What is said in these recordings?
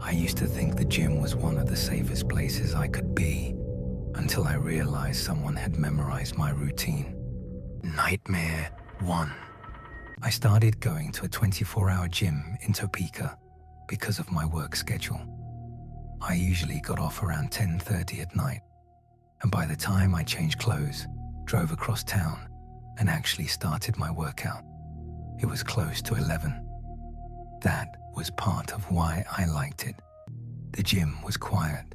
I used to think the gym was one of the safest places I could be, until I realized someone had memorized my routine. Nightmare 1. I started going to a 24-hour gym in Topeka because of my work schedule. I usually got off around 10:30 at night, and by the time I changed clothes, drove across town, and actually started my workout, it was close to 11. That was part of why I liked it. The gym was quiet,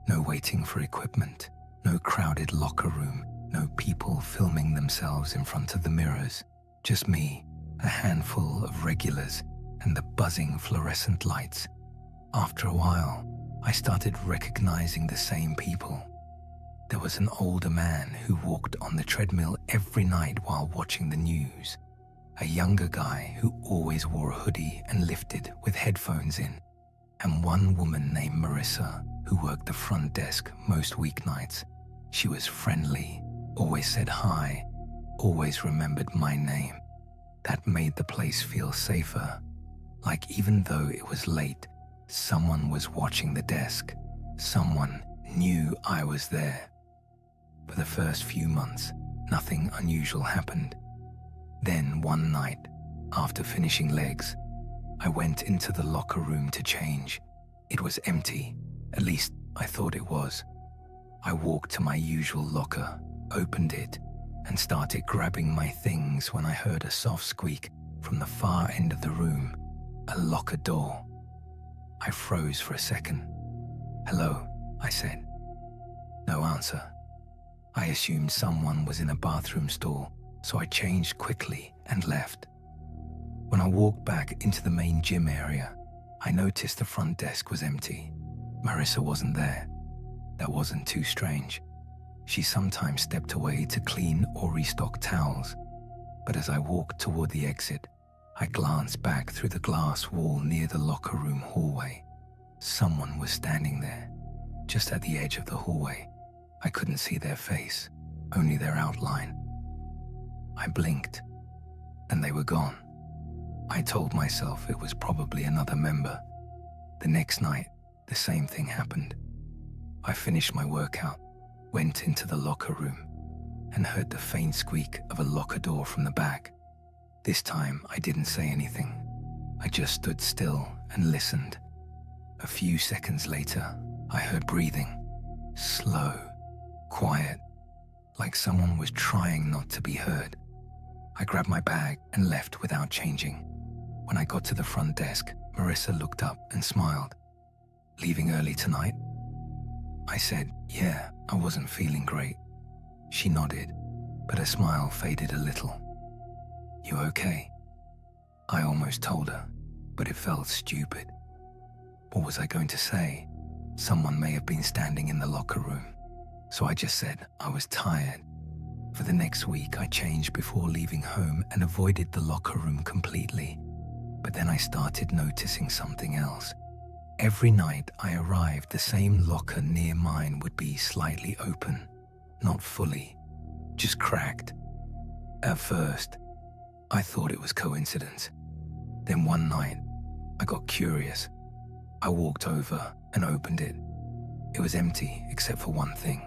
no waiting for equipment, no crowded locker room, no people filming themselves in front of the mirrors, just me, a handful of regulars, and the buzzing fluorescent lights. After a while, I started recognizing the same people. There was an older man who walked on the treadmill every night while watching the news, a younger guy who always wore a hoodie and lifted with headphones in, and one woman named Marissa who worked the front desk most weeknights. She was friendly, always said hi, always remembered my name. That made the place feel safer, like even though it was late, someone was watching the desk. Someone knew I was there. For the first few months, nothing unusual happened. Then one night, after finishing legs, I went into the locker room to change. It was empty, at least I thought it was. I walked to my usual locker, opened it, and started grabbing my things when I heard a soft squeak from the far end of the room, a locker door. I froze for a second. "Hello," I said. No answer. I assumed someone was in a bathroom stall, so I changed quickly and left. When I walked back into the main gym area, I noticed the front desk was empty. Marissa wasn't there. That wasn't too strange. She sometimes stepped away to clean or restock towels, but as I walked toward the exit, I glanced back through the glass wall near the locker room hallway. Someone was standing there, just at the edge of the hallway. I couldn't see their face, only their outline. I blinked, and they were gone. I told myself it was probably another member. The next night, the same thing happened. I finished my workout, went into the locker room, and heard the faint squeak of a locker door from the back. This time, I didn't say anything. I just stood still and listened. A few seconds later, I heard breathing, slow, quiet, like someone was trying not to be heard. I grabbed my bag and left without changing. When I got to the front desk, Marissa looked up and smiled. "Leaving early tonight?" I said, "Yeah, I wasn't feeling great." She nodded, but her smile faded a little. "You okay?" I almost told her, but it felt stupid. What was I going to say? Someone may have been standing in the locker room. So I just said I was tired. For the next week, I changed before leaving home and avoided the locker room completely. But then I started noticing something else. Every night I arrived, the same locker near mine would be slightly open, not fully, just cracked. At first, I thought it was coincidence. Then one night, I got curious. I walked over and opened it. It was empty except for one thing.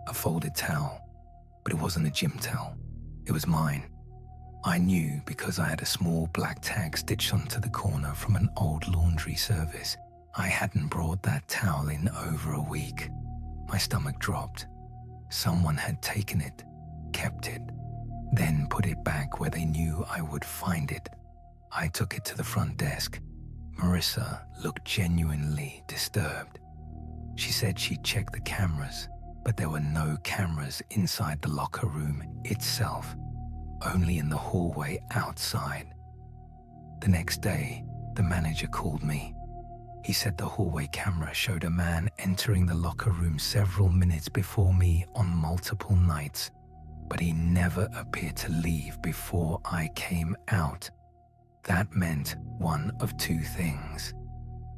A folded towel, but it wasn't a gym towel. It was mine. I knew because I had a small black tag stitched onto the corner from an old laundry service. I hadn't brought that towel in over a week. My stomach dropped. Someone had taken it, kept it, then put it back where they knew I would find it. I took it to the front desk. Marissa looked genuinely disturbed. She said she'd checked the cameras, but there were no cameras inside the locker room itself, only in the hallway outside. The next day, the manager called me. He said the hallway camera showed a man entering the locker room several minutes before me on multiple nights, but he never appeared to leave before I came out. That meant one of two things.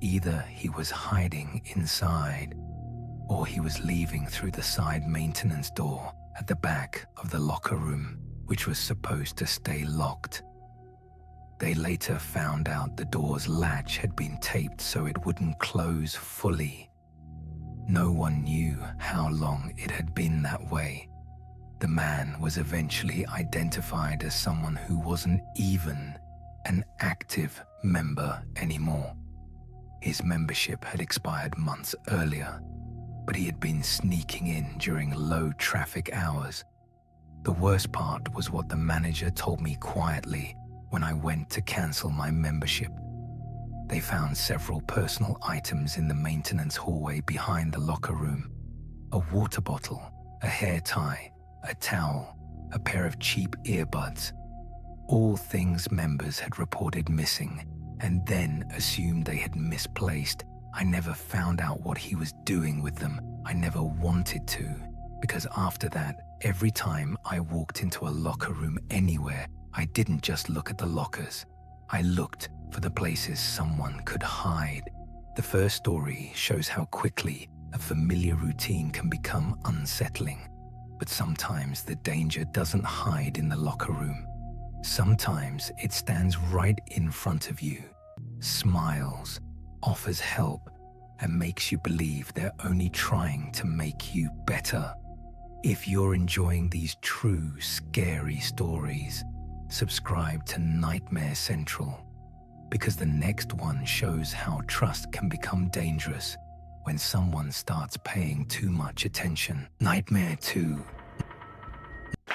Either he was hiding inside, or he was leaving through the side maintenance door at the back of the locker room, which was supposed to stay locked. They later found out the door's latch had been taped so it wouldn't close fully. No one knew how long it had been that way. The man was eventually identified as someone who wasn't even an active member anymore. His membership had expired months earlier, but he had been sneaking in during low traffic hours. The worst part was what the manager told me quietly when I went to cancel my membership. They found several personal items in the maintenance hallway behind the locker room. A water bottle, a hair tie, a towel, a pair of cheap earbuds. All things members had reported missing and then assumed they had misplaced. I never found out what he was doing with them. I never wanted to, because after that, every time I walked into a locker room anywhere, I didn't just look at the lockers. I looked for the places someone could hide. The first story shows how quickly a familiar routine can become unsettling. But sometimes the danger doesn't hide in the locker room. Sometimes it stands right in front of you, smiles, offers help, and makes you believe they're only trying to make you better. If you're enjoying these true, scary stories, subscribe to Nightmare Central, because the next one shows how trust can become dangerous when someone starts paying too much attention. Nightmare 2.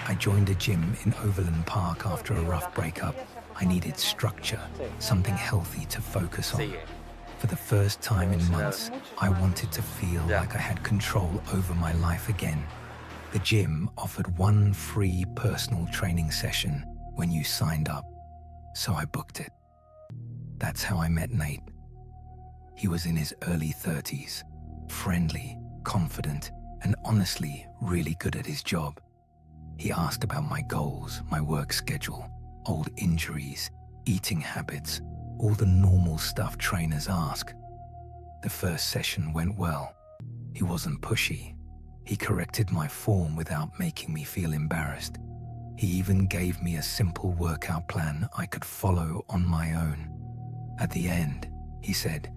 I joined a gym in Overland Park after a rough breakup. I needed structure, something healthy to focus on. For the first time in months, I wanted to feel like I had control over my life again. The gym offered one free personal training session when you signed up, so I booked it. That's how I met Nate. He was in his early 30s, friendly, confident, and honestly really good at his job. He asked about my goals, my work schedule, old injuries, eating habits, all the normal stuff trainers ask. The first session went well. He wasn't pushy. He corrected my form without making me feel embarrassed. He even gave me a simple workout plan I could follow on my own. At the end, he said,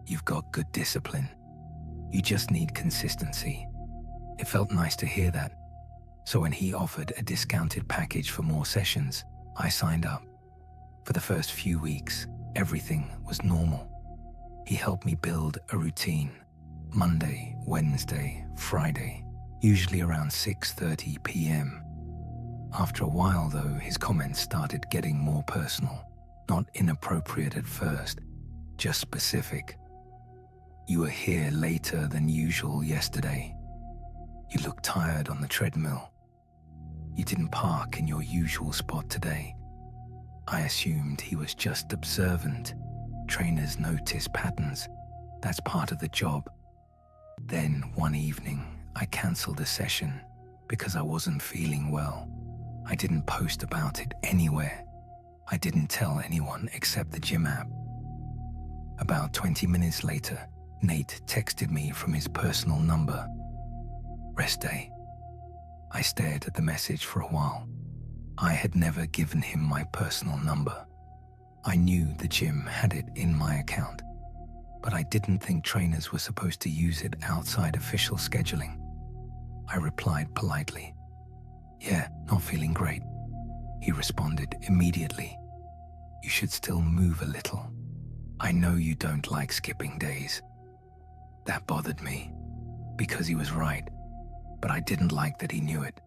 "You've got good discipline. You just need consistency." It felt nice to hear that. So when he offered a discounted package for more sessions, I signed up. For the first few weeks, everything was normal. He helped me build a routine. Monday, Wednesday, Friday, usually around 6:30 p.m. After a while, though, his comments started getting more personal. Not inappropriate at first, just specific. "You were here later than usual yesterday. You look tired on the treadmill. You didn't park in your usual spot today." I assumed he was just observant. Trainers notice patterns. That's part of the job. Then one evening, I canceled the session because I wasn't feeling well. I didn't post about it anywhere. I didn't tell anyone except the gym app. About 20 minutes later, Nate texted me from his personal number. "Rest day." I stared at the message for a while. I had never given him my personal number. I knew the gym had it in my account, but I didn't think trainers were supposed to use it outside official scheduling. I replied politely, "Yeah, not feeling great." He responded immediately, "You should still move a little. I know you don't like skipping days." That bothered me, because he was right, but I didn't like that he knew it.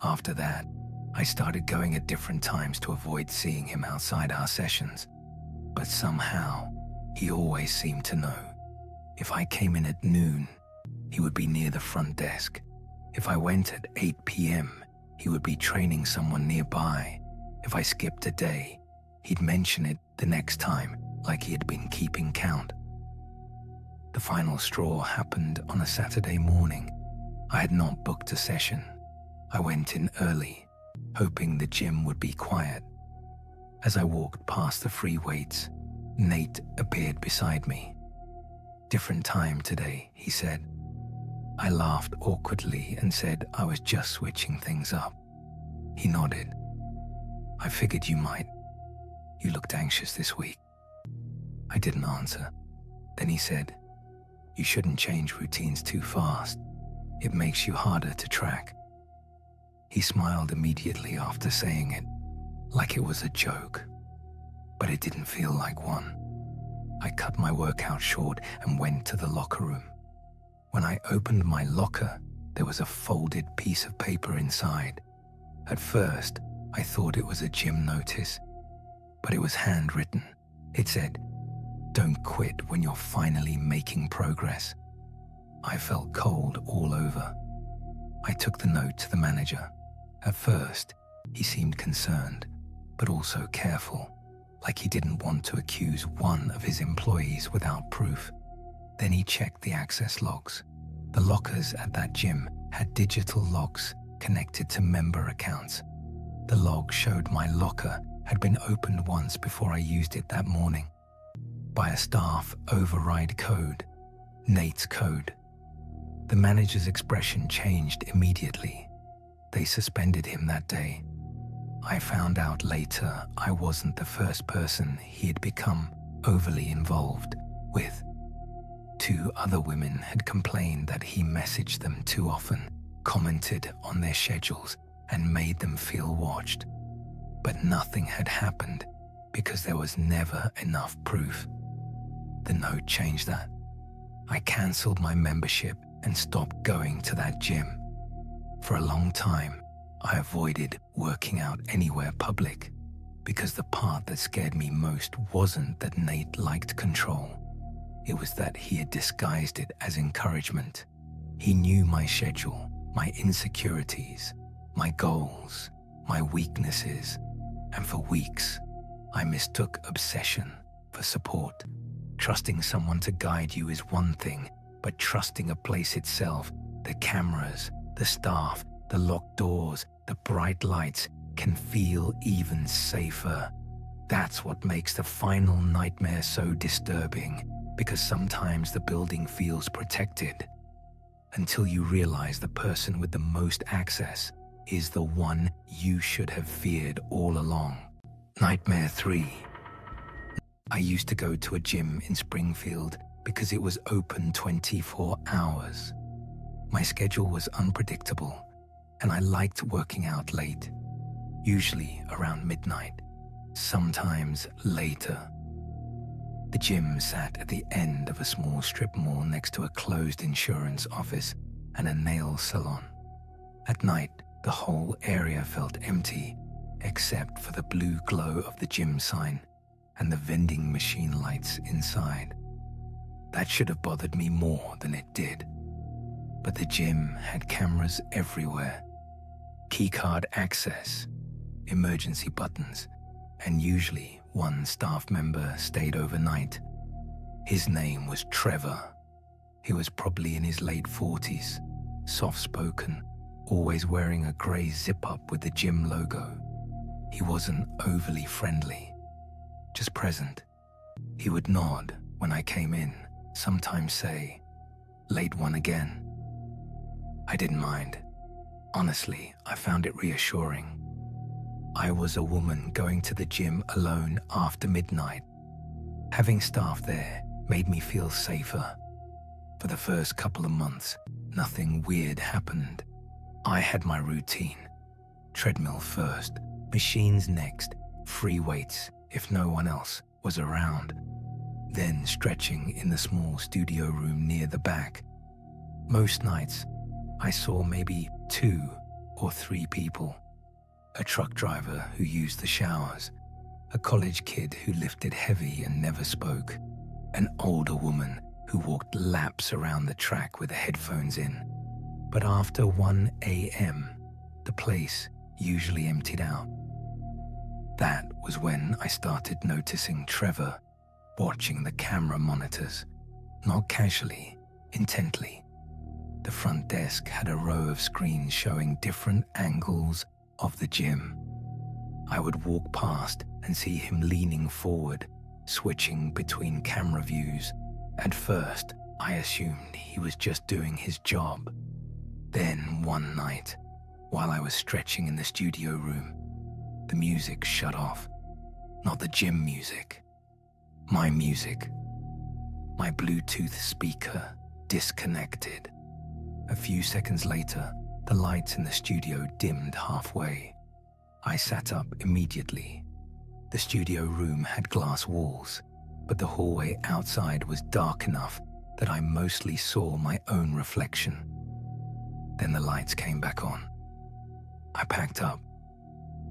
After that, I started going at different times to avoid seeing him outside our sessions. But somehow, he always seemed to know. If I came in at noon, he would be near the front desk. If I went at 8 p.m., he would be training someone nearby. If I skipped a day, he'd mention it the next time, like he had been keeping count. The final straw happened on a Saturday morning. I had not booked a session. I went in early, hoping the gym would be quiet. As I walked past the free weights, Nate appeared beside me. "Different time today," he said. I laughed awkwardly and said I was just switching things up. He nodded. "I figured you might." "You looked anxious this week." I didn't answer. Then he said, "You shouldn't change routines too fast. It makes you harder to track." He smiled immediately after saying it, like it was a joke. But it didn't feel like one. I cut my workout short and went to the locker room. When I opened my locker, there was a folded piece of paper inside. At first, I thought it was a gym notice, but it was handwritten. It said, "Don't quit when you're finally making progress." I felt cold all over. I took the note to the manager. At first, he seemed concerned, but also careful, like he didn't want to accuse one of his employees without proof. Then he checked the access logs. The lockers at that gym had digital locks connected to member accounts. The log showed my locker had been opened once before I used it that morning, by a staff override code, Nate's code. The manager's expression changed immediately. They suspended him that day. I found out later I wasn't the first person he had become overly involved with. 2 other women had complained that he messaged them too often, commented on their schedules, and made them feel watched. But nothing had happened because there was never enough proof. The note changed that. I cancelled my membership and stopped going to that gym. For a long time, I avoided working out anywhere public because the part that scared me most wasn't that Nate liked control. It was that he had disguised it as encouragement. He knew my schedule, my insecurities, my goals, my weaknesses, and for weeks, I mistook obsession for support. Trusting someone to guide you is one thing, but trusting a place itself, the cameras, the staff, the locked doors, the bright lights, can feel even safer. That's what makes the final nightmare so disturbing, because sometimes the building feels protected until you realize the person with the most access is the one you should have feared all along. Nightmare 3. I used to go to a gym in Springfield because it was open 24 hours. My schedule was unpredictable, and I liked working out late, usually around midnight, sometimes later. The gym sat at the end of a small strip mall next to a closed insurance office and a nail salon. At night, the whole area felt empty, except for the blue glow of the gym sign and the vending machine lights inside. That should have bothered me more than it did. But the gym had cameras everywhere, keycard access, emergency buttons, and usually one staff member stayed overnight. His name was Trevor. He was probably in his late 40s, soft-spoken, always wearing a grey zip-up with the gym logo. He wasn't overly friendly, just present. He would nod when I came in, sometimes say, "Late one again." I didn't mind. Honestly, I found it reassuring. I was a woman going to the gym alone after midnight. Having staff there made me feel safer. For the first couple of months, nothing weird happened. I had my routine. Treadmill first, machines next, free weights if no one else was around. Then stretching in the small studio room near the back. Most nights, I saw maybe 2 or 3 people. A truck driver who used the showers, a college kid who lifted heavy and never spoke, an older woman who walked laps around the track with the headphones in. But after 1 a.m., the place usually emptied out. That was when I started noticing Trevor watching the camera monitors, not casually, intently. The front desk had a row of screens showing different angles of the gym. I would walk past and see him leaning forward, switching between camera views. At first, I assumed he was just doing his job. Then one night, while I was stretching in the studio room, the music shut off. Not the gym music. My music. My Bluetooth speaker disconnected. A few seconds later, the lights in the studio dimmed halfway. I sat up immediately. The studio room had glass walls, but the hallway outside was dark enough that I mostly saw my own reflection. Then the lights came back on. I packed up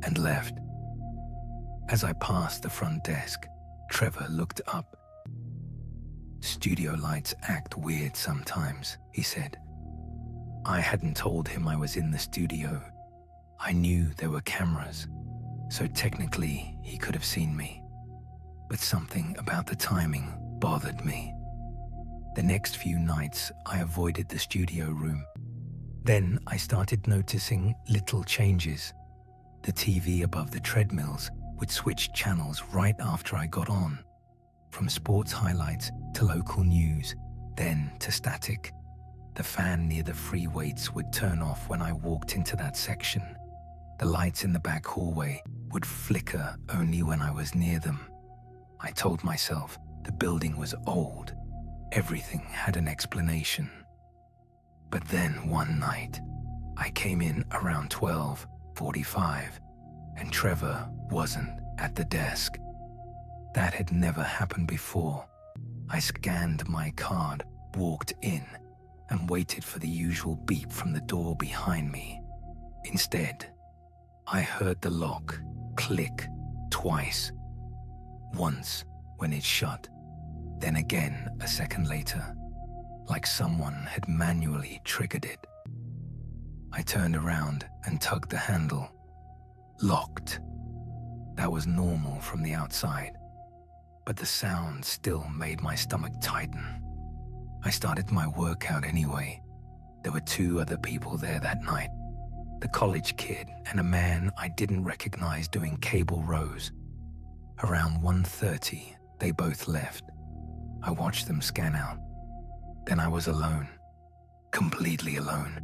and left. As I passed the front desk, Trevor looked up. "Studio lights act weird sometimes," he said. I hadn't told him I was in the studio. I knew there were cameras, so technically he could have seen me. But something about the timing bothered me. The next few nights, I avoided the studio room. Then I started noticing little changes. The TV above the treadmills would switch channels right after I got on, from sports highlights to local news, then to static. The fan near the free weights would turn off when I walked into that section. The lights in the back hallway would flicker only when I was near them. I told myself the building was old. Everything had an explanation. But then one night, I came in around 12:45, and Trevor wasn't at the desk. That had never happened before. I scanned my card, walked in, and waited for the usual beep from the door behind me. Instead, I heard the lock click twice. Once when it shut, then again a second later, like someone had manually triggered it. I turned around and tugged the handle. Locked. That was normal from the outside, but the sound still made my stomach tighten. I started my workout anyway. There were 2 other people there that night, the college kid and a man I didn't recognize doing cable rows. Around 1:30, they both left. I watched them scan out. Then I was alone. Completely alone.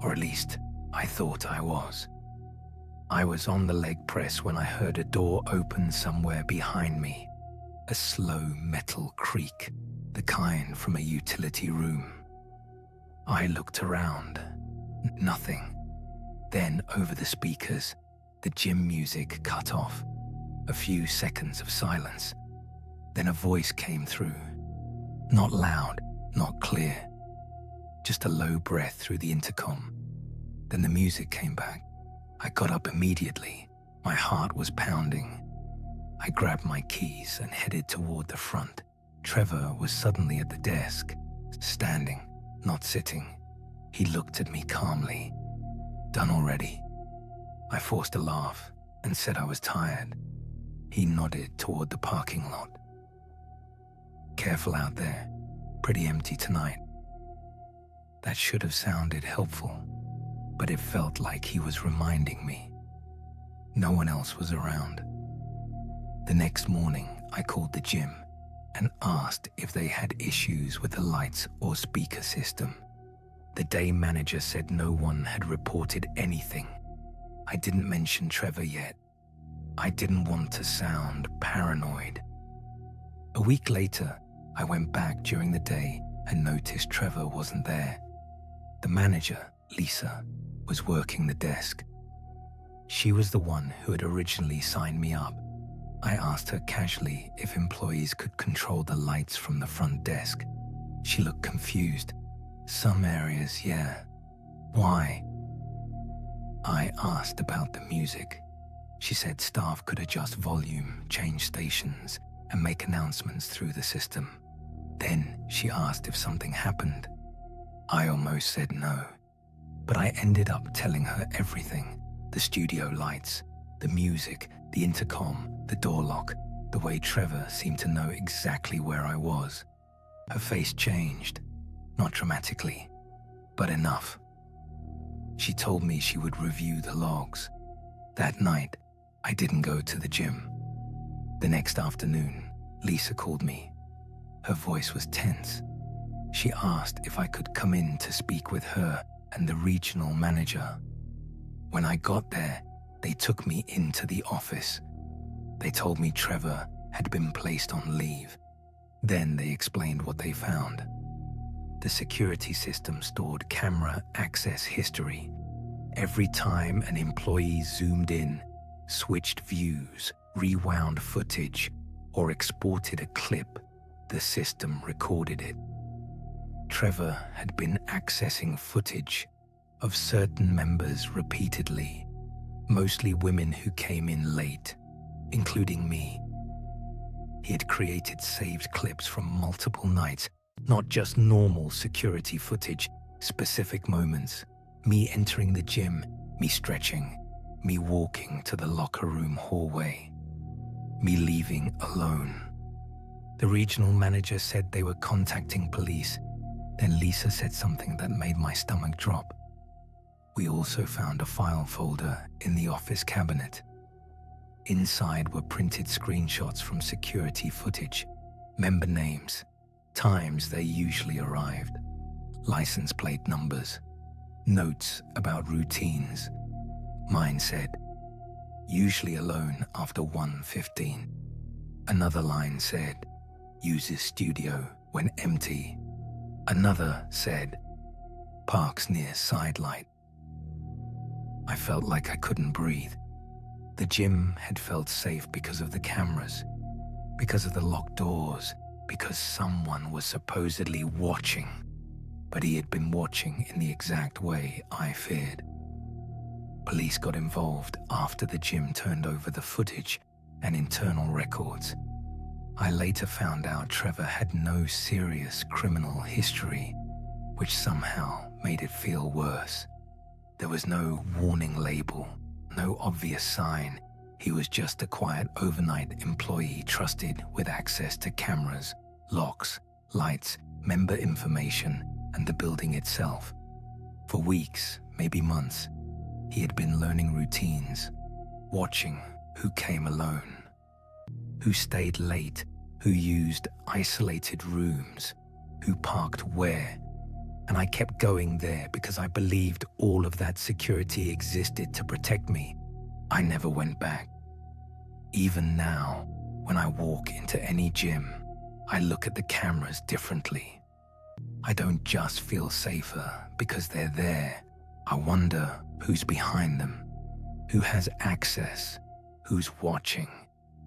Or at least, I thought I was. I was on the leg press when I heard a door open somewhere behind me. A slow metal creak, the kind from a utility room. I looked around. Nothing. Then over the speakers, the gym music cut off. A few seconds of silence. Then a voice came through. Not loud, not clear. Just a low breath through the intercom. Then the music came back. I got up immediately. My heart was pounding. I grabbed my keys and headed toward the front. Trevor was suddenly at the desk, standing, not sitting. He looked at me calmly. "Done already?" I forced a laugh and said I was tired. He nodded toward the parking lot. "Careful out there. Pretty empty tonight." That should have sounded helpful, but it felt like he was reminding me. No one else was around. The next morning, I called the gym and asked if they had issues with the lights or speaker system. The day manager said no one had reported anything. I didn't mention Trevor yet. I didn't want to sound paranoid. A week later, I went back during the day and noticed Trevor wasn't there. The manager, Lisa, was working the desk. She was the one who had originally signed me up. I asked her casually if employees could control the lights from the front desk. She looked confused. "Some areas, yeah. Why?" I asked about the music. She said staff could adjust volume, change stations, and make announcements through the system. Then she asked if something happened. I almost said no, but I ended up telling her everything. The studio lights, the music, the intercom, the door lock, the way Trevor seemed to know exactly where I was. Her face changed, not dramatically, but enough. She told me she would review the logs. That night, I didn't go to the gym. The next afternoon, Lisa called me. Her voice was tense. She asked if I could come in to speak with her and the regional manager. When I got there, they took me into the office. They told me Trevor had been placed on leave. Then they explained what they found. The security system stored camera access history. Every time an employee zoomed in, switched views, rewound footage, or exported a clip, the system recorded it. Trevor had been accessing footage of certain members repeatedly, mostly women who came in late, including me. He had created saved clips from multiple nights, not just normal security footage, specific moments. Me entering the gym, me stretching, me walking to the locker room hallway, me leaving alone. The regional manager said they were contacting police. Then Lisa said something that made my stomach drop. We also found a file folder in the office cabinet. Inside were printed screenshots from security footage, member names, times they usually arrived, license plate numbers, notes about routines. Mine said, usually alone after 1:15. Another line said, uses studio when empty. Another said, parks near sidelight. I felt like I couldn't breathe. The gym had felt safe because of the cameras, because of the locked doors, because someone was supposedly watching. But he had been watching in the exact way I feared. Police got involved after the gym turned over the footage and internal records. I later found out Trevor had no serious criminal history, which somehow made it feel worse. There was no warning label, no obvious sign. He was just a quiet overnight employee trusted with access to cameras, locks, lights, member information, and the building itself. For weeks, maybe months, he had been learning routines, watching who came alone, who stayed late, who used isolated rooms, who parked where. And I kept going there because I believed all of that security existed to protect me. I never went back. Even now, when I walk into any gym, I look at the cameras differently. I don't just feel safer because they're there. I wonder who's behind them, who has access, who's watching,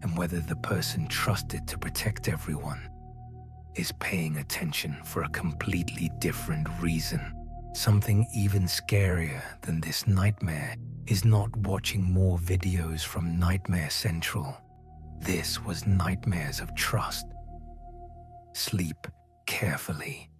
and whether the person trusted to protect everyone is paying attention for a completely different reason. Something even scarier than this nightmare is not watching more videos from Nightmare Central. This was nightmares of trust. Sleep carefully.